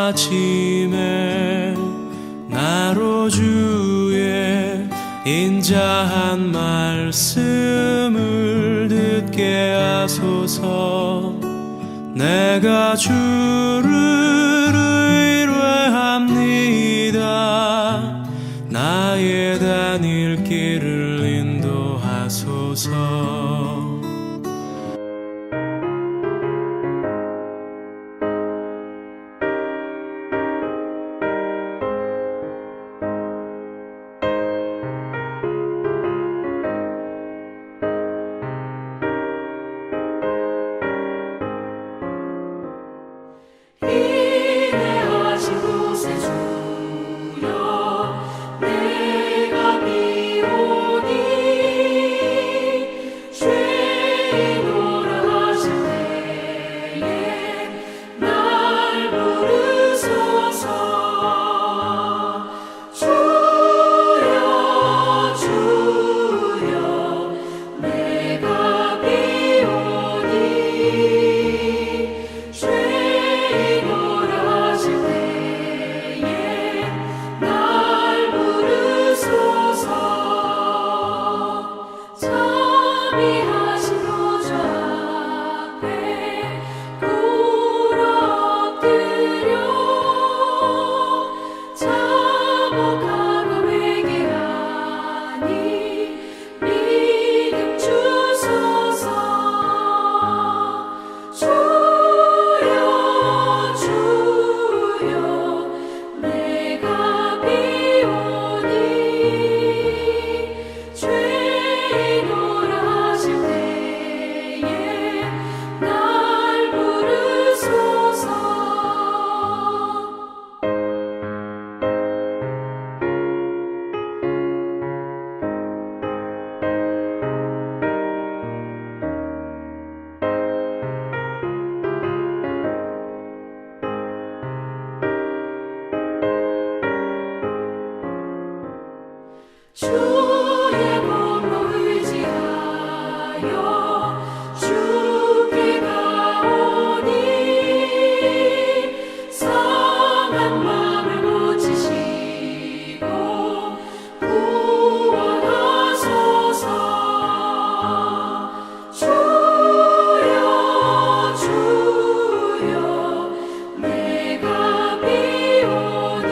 아침에 나로 주의 인자한 말씀을 듣게 하소서. 내가 주를 의뢰합니다. 나의 다닐 길을 인도하소서. 주의 공로 의지하여 주께 가오니 상한 마음을 고치시고 구원하소서. 주여 주여 내가 비오니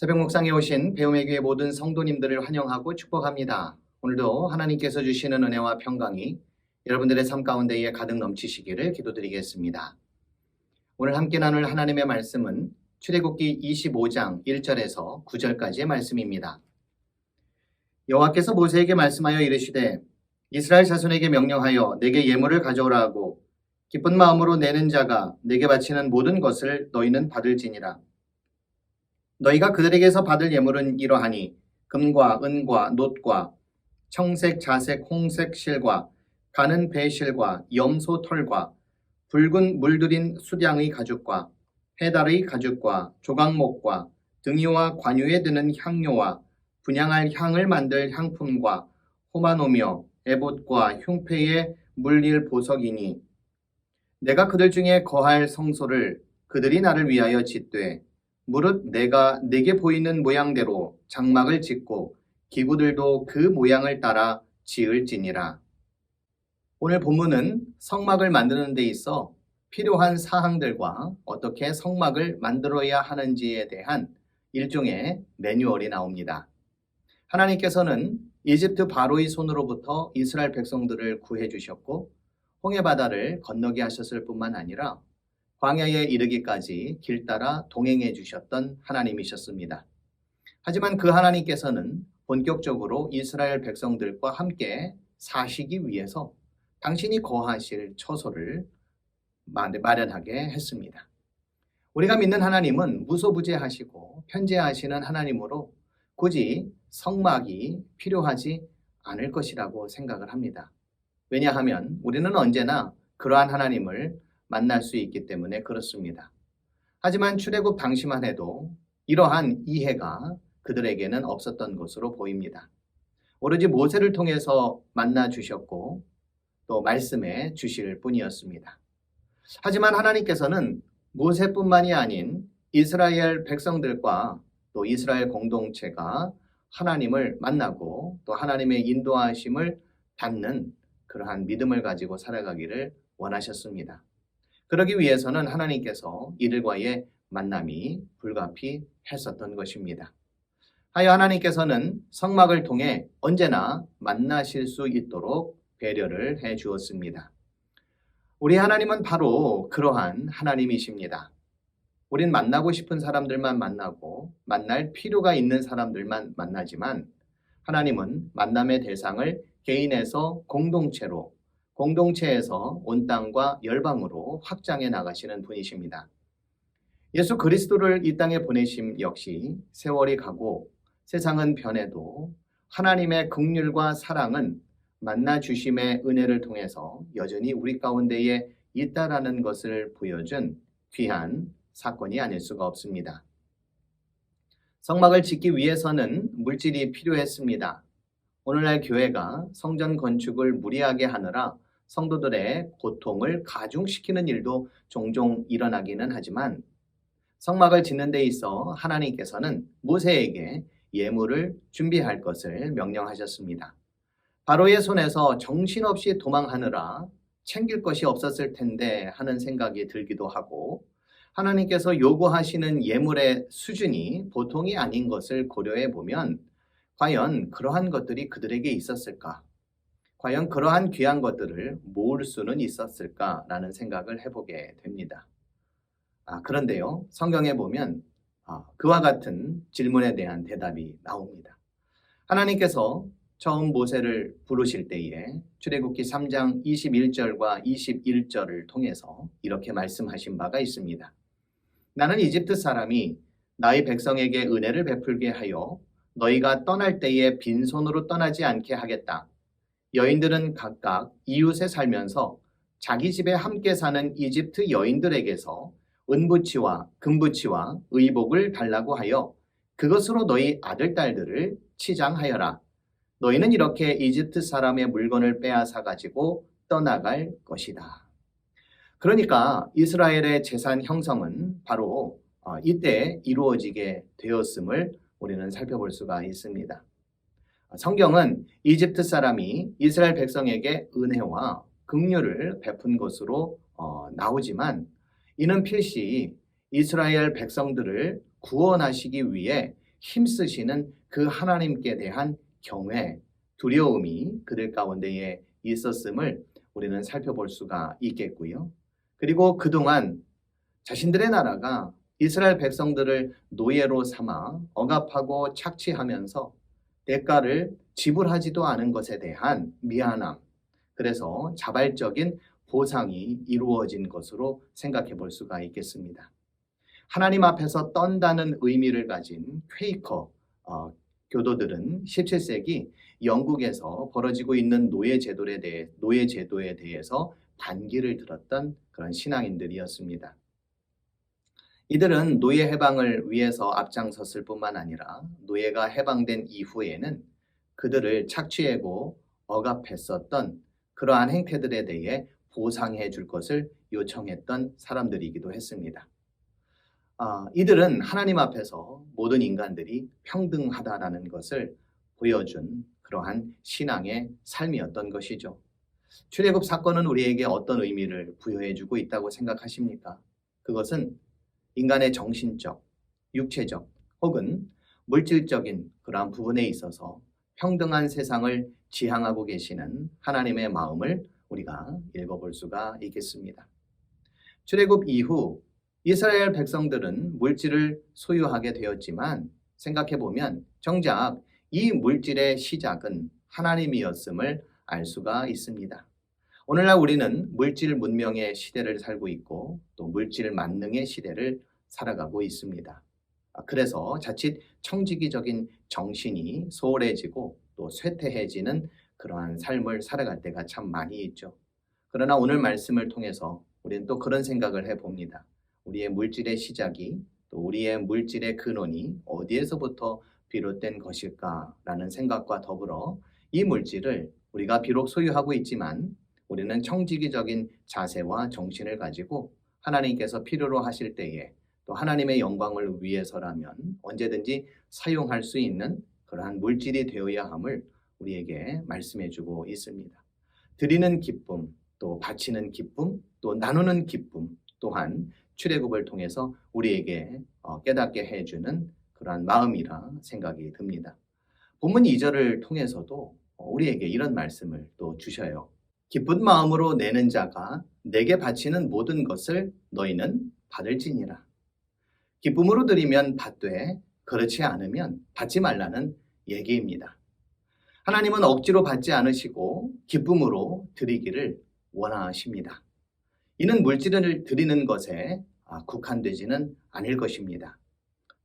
새벽 묵상에 오신 배움의 교회 모든 성도님들을 환영하고 축복합니다. 오늘도 하나님께서 주시는 은혜와 평강이 여러분들의 삶 가운데에 가득 넘치시기를 기도드리겠습니다. 오늘 함께 나눌 하나님의 말씀은 출애굽기 25장 1절에서 9절까지의 말씀입니다. 여호와께서 모세에게 말씀하여 이르시되 이스라엘 자손에게 명령하여 내게 예물을 가져오라 하고 기쁜 마음으로 내는 자가 내게 바치는 모든 것을 너희는 받을지니라. 너희가 그들에게서 받을 예물은 이러하니 금과 은과 놋과 청색, 자색, 홍색 실과 가는 배실과 염소 털과 붉은 물들인 수량의 가죽과 해달의 가죽과 조각목과 등이와 관유에 드는 향료와 분향할 향을 만들 향품과 호마노며 에봇과 흉패에 물릴 보석이니 내가 그들 중에 거할 성소를 그들이 나를 위하여 짓되 무릇 내가 내게 보이는 모양대로 장막을 짓고 기구들도 그 모양을 따라 지을지니라. 오늘 본문은 성막을 만드는 데 있어 필요한 사항들과 어떻게 성막을 만들어야 하는지에 대한 일종의 매뉴얼이 나옵니다. 하나님께서는 이집트 바로의 손으로부터 이스라엘 백성들을 구해 주셨고 홍해바다를 건너게 하셨을 뿐만 아니라 광야에 이르기까지 길 따라 동행해 주셨던 하나님이셨습니다. 하지만 그 하나님께서는 본격적으로 이스라엘 백성들과 함께 사시기 위해서 당신이 거하실 처소를 마련하게 했습니다. 우리가 믿는 하나님은 무소부재하시고 편재하시는 하나님으로 굳이 성막이 필요하지 않을 것이라고 생각을 합니다. 왜냐하면 우리는 언제나 그러한 하나님을 만날 수 있기 때문에 그렇습니다. 하지만 출애굽 당시만 해도 이러한 이해가 그들에게는 없었던 것으로 보입니다. 오로지 모세를 통해서 만나 주셨고 또 말씀해 주실 뿐이었습니다. 하지만 하나님께서는 모세뿐만이 아닌 이스라엘 백성들과 또 이스라엘 공동체가 하나님을 만나고 또 하나님의 인도하심을 받는 그러한 믿음을 가지고 살아가기를 원하셨습니다. 그러기 위해서는 하나님께서 이들과의 만남이 불가피했었던 것입니다. 하여 하나님께서는 성막을 통해 언제나 만나실 수 있도록 배려를 해 주었습니다. 우리 하나님은 바로 그러한 하나님이십니다. 우린 만나고 싶은 사람들만 만나고 만날 필요가 있는 사람들만 만나지만 하나님은 만남의 대상을 개인에서 공동체로, 공동체에서 온 땅과 열방으로 확장해 나가시는 분이십니다. 예수 그리스도를 이 땅에 보내심 역시 세월이 가고 세상은 변해도 하나님의 긍휼과 사랑은 만나 주심의 은혜를 통해서 여전히 우리 가운데에 있다라는 것을 보여준 귀한 사건이 아닐 수가 없습니다. 성막을 짓기 위해서는 물질이 필요했습니다. 오늘날 교회가 성전 건축을 무리하게 하느라 성도들의 고통을 가중시키는 일도 종종 일어나기는 하지만 성막을 짓는 데 있어 하나님께서는 모세에게 예물을 준비할 것을 명령하셨습니다. 바로의 손에서 정신없이 도망하느라 챙길 것이 없었을 텐데 하는 생각이 들기도 하고 하나님께서 요구하시는 예물의 수준이 보통이 아닌 것을 고려해 보면 과연 그러한 것들이 그들에게 있었을까? 과연 그러한 귀한 것들을 모을 수는 있었을까라는 생각을 해보게 됩니다. 그런데요, 성경에 보면 그와 같은 질문에 대한 대답이 나옵니다. 하나님께서 처음 모세를 부르실 때에 출애굽기 3장 21절과 21절을 통해서 이렇게 말씀하신 바가 있습니다. 나는 이집트 사람이 나의 백성에게 은혜를 베풀게 하여 너희가 떠날 때에 빈손으로 떠나지 않게 하겠다. 여인들은 각각 이웃에 살면서 자기 집에 함께 사는 이집트 여인들에게서 은부치와 금부치와 의복을 달라고 하여 그것으로 너희 아들 딸들을 치장하여라. 너희는 이렇게 이집트 사람의 물건을 빼앗아 가지고 떠나갈 것이다. 그러니까 이스라엘의 재산 형성은 바로 이때 이루어지게 되었음을 우리는 살펴볼 수가 있습니다. 성경은 이집트 사람이 이스라엘 백성에게 은혜와 긍휼을 베푼 것으로 나오지만 이는 필시 이스라엘 백성들을 구원하시기 위해 힘쓰시는 그 하나님께 대한 경외, 두려움이 그들 가운데에 있었음을 우리는 살펴볼 수가 있겠고요. 그리고 그동안 자신들의 나라가 이스라엘 백성들을 노예로 삼아 억압하고 착취하면서 대가를 지불하지도 않은 것에 대한 미안함, 그래서 자발적인 보상이 이루어진 것으로 생각해 볼 수가 있겠습니다. 하나님 앞에서 떤다는 의미를 가진 퀘이커 교도들은 17세기 영국에서 벌어지고 있는 노예 제도에 대해서 반기를 들었던 그런 신앙인들이었습니다. 이들은 노예 해방을 위해서 앞장섰을 뿐만 아니라 노예가 해방된 이후에는 그들을 착취하고 억압했었던 그러한 행태들에 대해 보상해 줄 것을 요청했던 사람들이기도 했습니다. 이들은 하나님 앞에서 모든 인간들이 평등하다라는 것을 보여준 그러한 신앙의 삶이었던 것이죠. 출애굽 사건은 우리에게 어떤 의미를 부여해 주고 있다고 생각하십니까? 그것은 인간의 정신적, 육체적 혹은 물질적인 그러한 부분에 있어서 평등한 세상을 지향하고 계시는 하나님의 마음을 우리가 읽어볼 수가 있겠습니다. 출애굽 이후 이스라엘 백성들은 물질을 소유하게 되었지만 생각해보면 정작 이 물질의 시작은 하나님이었음을 알 수가 있습니다. 오늘날 우리는 물질 문명의 시대를 살고 있고 또 물질 만능의 시대를 살아가고 있습니다. 그래서 자칫 청지기적인 정신이 소홀해지고 또 쇠퇴해지는 그러한 삶을 살아갈 때가 참 많이 있죠. 그러나 오늘 말씀을 통해서 우리는 또 그런 생각을 해봅니다. 우리의 물질의 시작이 또 우리의 물질의 근원이 어디에서부터 비롯된 것일까라는 생각과 더불어 이 물질을 우리가 비록 소유하고 있지만 우리는 청지기적인 자세와 정신을 가지고 하나님께서 필요로 하실 때에 또 하나님의 영광을 위해서라면 언제든지 사용할 수 있는 그러한 물질이 되어야 함을 우리에게 말씀해 주고 있습니다. 드리는 기쁨, 또 바치는 기쁨, 또 나누는 기쁨 또한 출애굽을 통해서 우리에게 깨닫게 해주는 그러한 마음이라 생각이 듭니다. 본문 2절을 통해서도 우리에게 이런 말씀을 또 주셔요. 기쁜 마음으로 내는 자가 내게 바치는 모든 것을 너희는 받을지니라. 기쁨으로 드리면 받되 그렇지 않으면 받지 말라는 얘기입니다. 하나님은 억지로 받지 않으시고 기쁨으로 드리기를 원하십니다. 이는 물질을 드리는 것에 국한되지는 않을 것입니다.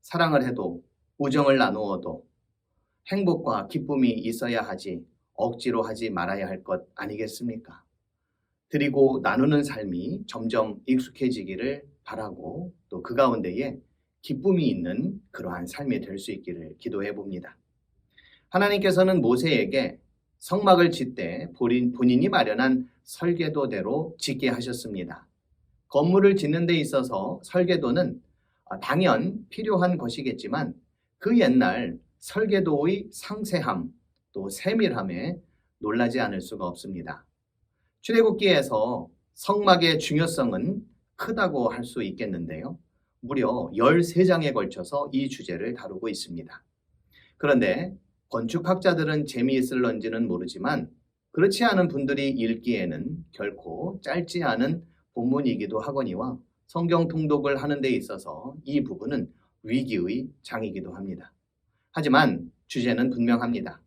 사랑을 해도 우정을 나누어도 행복과 기쁨이 있어야 하지 억지로 하지 말아야 할 것 아니겠습니까? 드리고 나누는 삶이 점점 익숙해지기를 바라고 또 그 가운데에 기쁨이 있는 그러한 삶이 될 수 있기를 기도해 봅니다. 하나님께서는 모세에게 성막을 짓되 본인이 마련한 설계도대로 짓게 하셨습니다. 건물을 짓는 데 있어서 설계도는 당연 필요한 것이겠지만 그 옛날 설계도의 상세함 또 세밀함에 놀라지 않을 수가 없습니다. 출애굽기에서 성막의 중요성은 크다고 할 수 있겠는데요. 무려 13장에 걸쳐서 이 주제를 다루고 있습니다. 그런데 건축학자들은 재미있을런지는 모르지만 그렇지 않은 분들이 읽기에는 결코 짧지 않은 본문이기도 하거니와 성경 통독을 하는 데 있어서 이 부분은 위기의 장이기도 합니다. 하지만 주제는 분명합니다.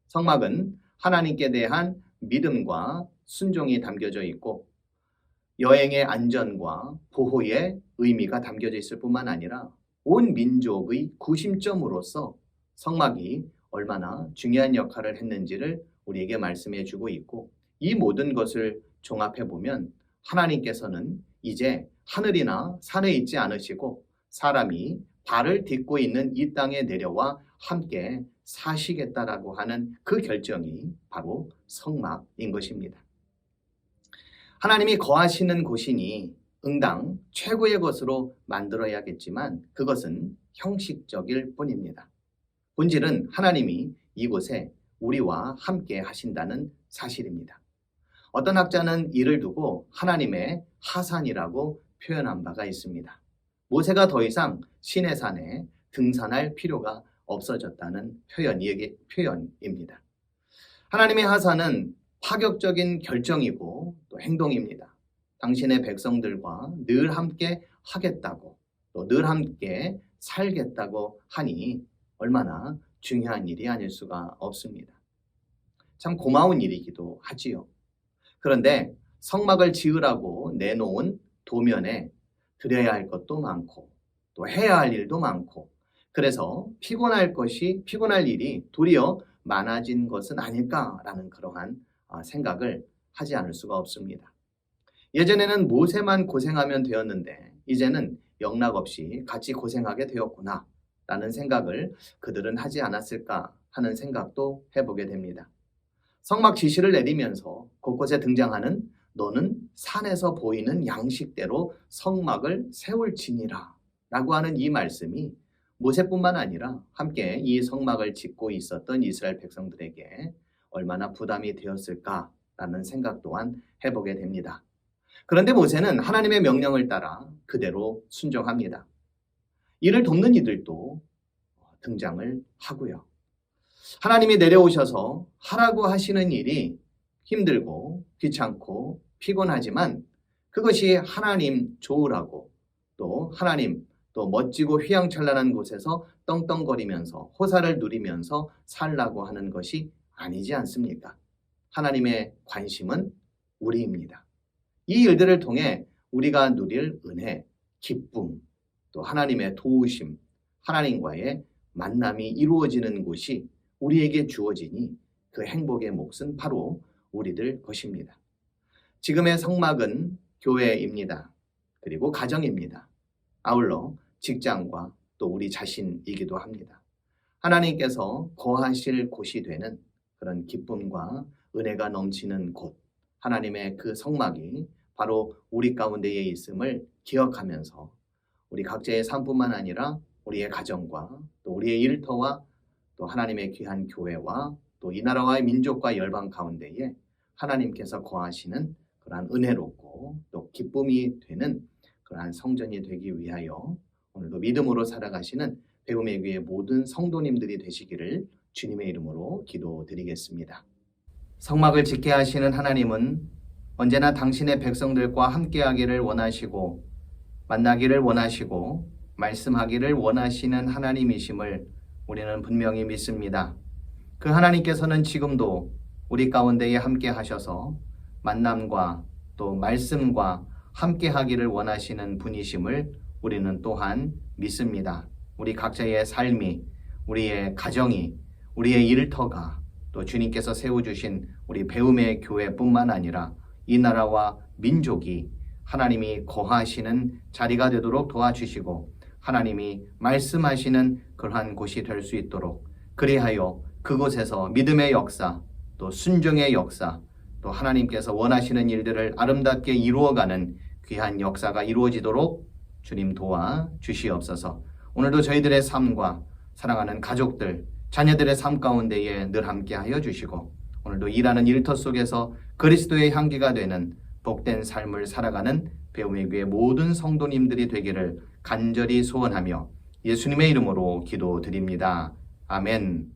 성막은 하나님께 대한 믿음과 순종이 담겨져 있고 여행의 안전과 보호의 의미가 담겨져 있을 뿐만 아니라 온 민족의 구심점으로서 성막이 얼마나 중요한 역할을 했는지를 우리에게 말씀해 주고 있고 이 모든 것을 종합해 보면 하나님께서는 이제 하늘이나 산에 있지 않으시고 사람이 발을 딛고 있는 이 땅에 내려와 함께 사시겠다라고 하는 그 결정이 바로 성막인 것입니다. 하나님이 거하시는 곳이니 응당 최고의 것으로 만들어야겠지만 그것은 형식적일 뿐입니다. 본질은 하나님이 이곳에 우리와 함께 하신다는 사실입니다. 어떤 학자는 이를 두고 하나님의 하산이라고 표현한 바가 있습니다. 모세가 더 이상 시내산에 등산할 필요가 없어졌다는 표현입니다. 하나님의 하산은 파격적인 결정이고 또 행동입니다. 당신의 백성들과 늘 함께 하겠다고 또 늘 함께 살겠다고 하니 얼마나 중요한 일이 아닐 수가 없습니다. 참 고마운 일이기도 하지요. 그런데 성막을 지으라고 내놓은 도면에 드려야 할 것도 많고 또 해야 할 일도 많고 그래서 피곤할 일이 도리어 많아진 것은 아닐까라는 그러한 생각을 하지 않을 수가 없습니다. 예전에는 모세만 고생하면 되었는데 이제는 영락없이 같이 고생하게 되었구나 라는 생각을 그들은 하지 않았을까 하는 생각도 해보게 됩니다. 성막 지시를 내리면서 곳곳에 등장하는 너는 산에서 보이는 양식대로 성막을 세울지니라 라고 하는 이 말씀이 모세뿐만 아니라 함께 이 성막을 짓고 있었던 이스라엘 백성들에게 얼마나 부담이 되었을까라는 생각 또한 해보게 됩니다. 그런데 모세는 하나님의 명령을 따라 그대로 순종합니다. 이를 돕는 이들도 등장을 하고요. 하나님이 내려오셔서 하라고 하시는 일이 힘들고 귀찮고 피곤하지만 그것이 하나님 좋으라고 또 하나님 또 멋지고 휘황찬란한 곳에서 떵떵거리면서 호사를 누리면서 살라고 하는 것이 아니지 않습니까? 하나님의 관심은 우리입니다. 이 일들을 통해 우리가 누릴 은혜, 기쁨, 또 하나님의 도우심, 하나님과의 만남이 이루어지는 곳이 우리에게 주어지니 그 행복의 몫은 바로 우리들 것입니다. 지금의 성막은 교회입니다. 그리고 가정입니다. 아울러 직장과 또 우리 자신이기도 합니다. 하나님께서 거하실 곳이 되는 그런 기쁨과 은혜가 넘치는 곳, 하나님의 그 성막이 바로 우리 가운데에 있음을 기억하면서 우리 각자의 삶뿐만 아니라 우리의 가정과 또 우리의 일터와 또 하나님의 귀한 교회와 또 이 나라와 민족과 열방 가운데에 하나님께서 거하시는 그러한 은혜롭고 또 기쁨이 되는 그러한 성전이 되기 위하여 오늘도 믿음으로 살아가시는 배움의 교회 모든 성도님들이 되시기를 주님의 이름으로 기도드리겠습니다. 성막을 짓게 하시는 하나님은 언제나 당신의 백성들과 함께하기를 원하시고 만나기를 원하시고 말씀하기를 원하시는 하나님이심을 우리는 분명히 믿습니다. 그 하나님께서는 지금도 우리 가운데에 함께 하셔서 만남과 또 말씀과 함께 하기를 원하시는 분이심을 우리는 또한 믿습니다. 우리 각자의 삶이, 우리의 가정이, 우리의 일터가 또 주님께서 세워주신 우리 배움의 교회뿐만 아니라 이 나라와 민족이 하나님이 거하시는 자리가 되도록 도와주시고 하나님이 말씀하시는 그러한 곳이 될 수 있도록 그리하여 그곳에서 믿음의 역사, 또 순종의 역사, 또 하나님께서 원하시는 일들을 아름답게 이루어가는 귀한 역사가 이루어지도록 주님 도와 주시옵소서. 오늘도 저희들의 삶과 사랑하는 가족들, 자녀들의 삶 가운데에 늘 함께하여 주시고 오늘도 일하는 일터 속에서 그리스도의 향기가 되는 복된 삶을 살아가는 배움의 교회 모든 성도님들이 되기를 간절히 소원하며 예수님의 이름으로 기도드립니다. 아멘.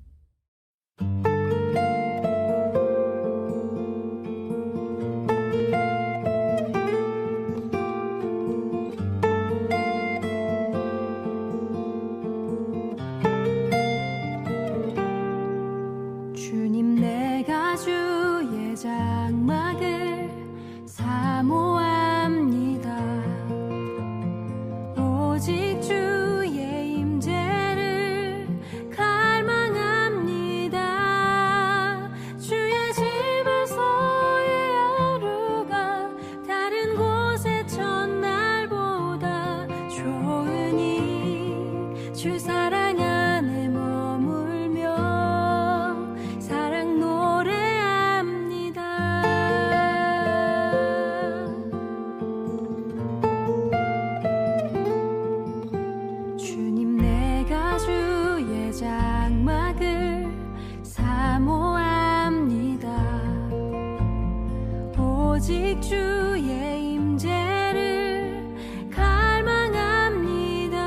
주님 내가 주의 장막을 사모합니다. 오직 주의 임재를 갈망합니다. 주의 집에서의 하루가 다른 곳의 첫날보다 좋으니 주 사랑 안에 머물며 사랑 노래합니다. 주님 내가 주의 장막을 사모합니다. 오직 주의 임재를 갈망합니다.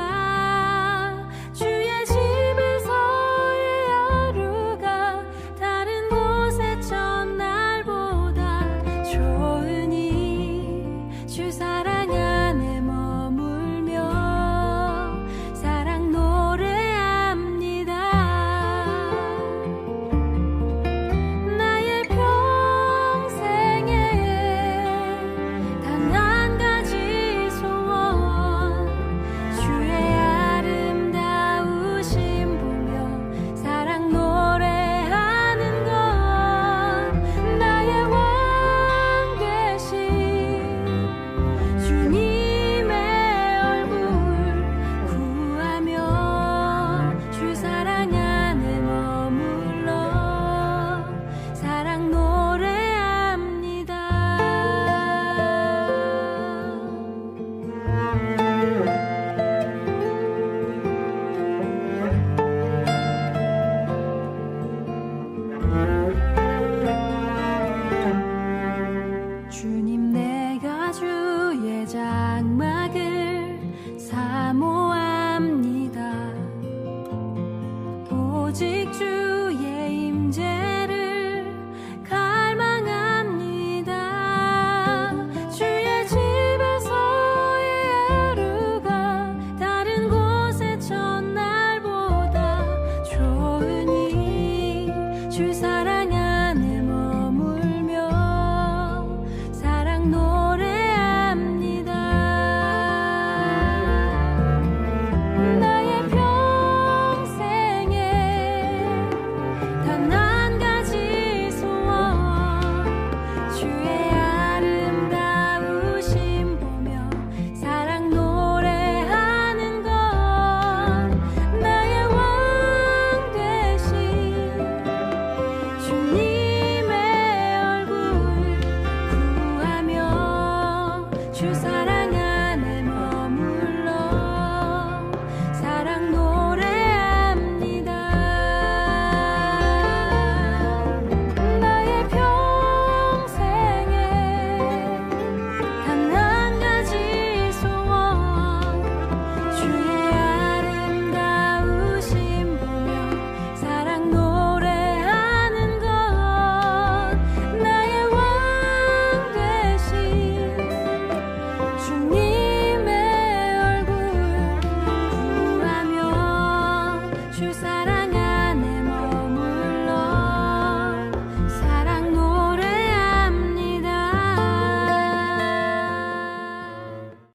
주의 집에서의 하루가 다른 곳의 첫날보다 좋으니 주 사랑